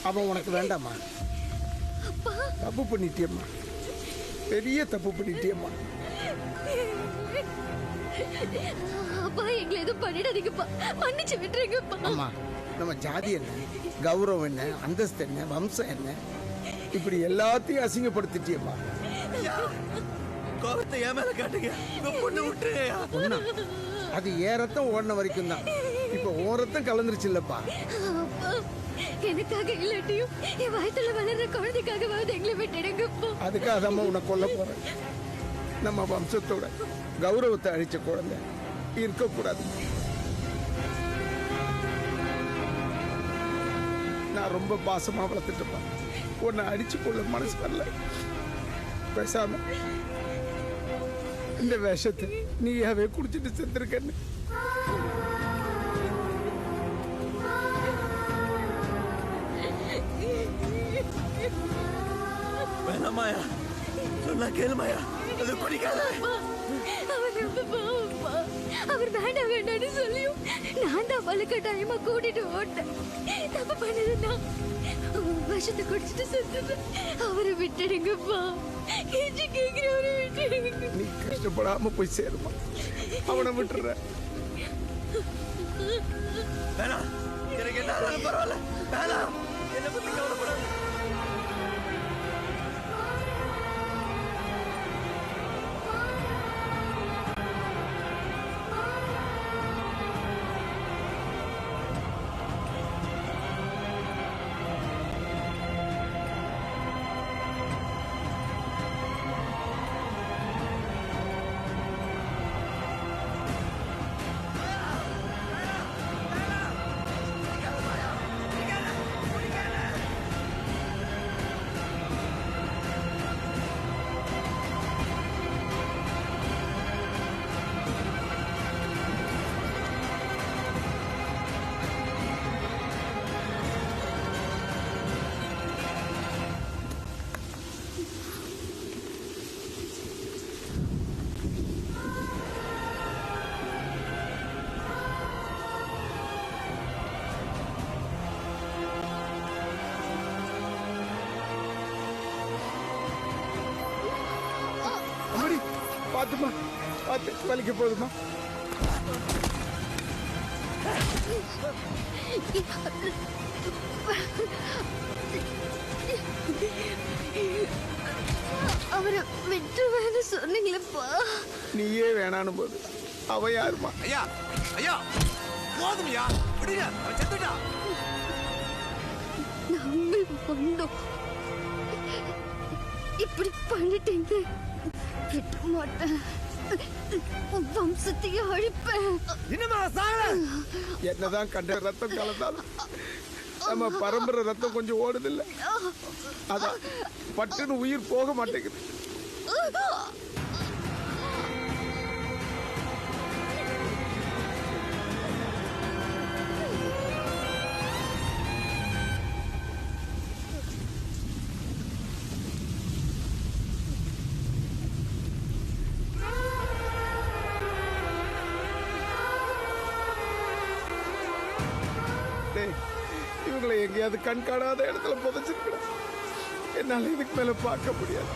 அவன் உனக்கு வேண்டாமா? தப்பு பண்ணிட்டியம்மா, பெரிய தப்பு பண்ணிட்டியம்மா. அப்பா எங்களை எதுவும் பண்ணிடாதீங்கப்பா, மன்னிச்சு விட்டுருங்கப்பா. அம்மா, நம்ம ஜாதி என்ன, கௌரவம் என்ன, அந்தஸ்து என்ன, வம்சம் என்ன, இப்படி எல்லாத்தையும் அசிங்கப்படுத்திட்டியம்மா. கோபத்தை ஏன் மேல காட்டுங்க, பொண்ணு விட்டுருங்கய்யா. பொண்ணா? அது ஏன் ரத்தம் ஓடின வரைக்கும் தான், இப்ப ஓ ரத்தம் கலந்துருச்சு இல்லப்பா. எனக்காக இல்லாட்டியும் என் வயத்துல வளர்ற குழந்தைக்காகவாவது எங்களை விட்டுடுங்கப்பா. அதுக்காக தான் உன்னை கொல்ல போறேன். நம்ம வம்சத்தோட கௌரவத்தை அழிச்ச குழந்தை இருக்கக்கூடாது. நான் ரொம்ப பாசமா வளர்த்துட்டப்பா, உன்னை அடிச்சு கொள்ள மனசு வரல. பேசாம இந்த விஷத்தை நீயாவே குடிச்சிட்டு செத்துருக்கன்னு. வேணாமாயா, சொன்னா கேளுமாயா, அது குடிக்காத. அவர் ரொம்ப பாவம்ப்பா. அவர் வேண்டாம் வேண்டாம்னு சொல்லியும் நான் தான் வலுக்கட்டாயமா கூட்டிட்டு ஓட்டேன். தப்பு பண்ணதுன்னா விஷத்தை குடிச்சிட்டு செத்துது. அவரை விட்டுடுங்கப்பா, கெஞ்சி கேட்கிறேன், அவரை விட்டுடுங்க. நீ கஷ்டப்படாம போய் சேருமா, அவனை விட்டுற. வேணாம், எனக்கு என்ன ஆனாலும் பரவாயில்ல, வேணாம், என்னை பத்தி கவலைப்படாது. பாத்துமா, பாத்து, வலிக்க போதுமா? அவரை விட்டுருவேன்னு சொன்னீங்களப்பா. நீயே வேணானும் போது அவ யாருமா? ஐயா, ஐயா, போதுமையா, விடுங்க, அவன் செத்துட்டா. நம்பி வந்தோம், இப்படி பண்ணிட்டீங்க. விட மாட்டேன், வம்சத்தையே அழிப்பேன். என்னதான் கண்ட ரத்தம் கலந்தாலும் நம்ம பரம்பரை ரத்தம் கொஞ்சம் ஓடுதில்லை, அதான் பட்டுன்னு உயிர் போக மாட்டேங்குது. இவங்களை எங்கேயாவது கண் காணாத இடத்துல புதைச்சிருக்கிறேன். என்னால இதுக்கு மேல பார்க்க முடியாது.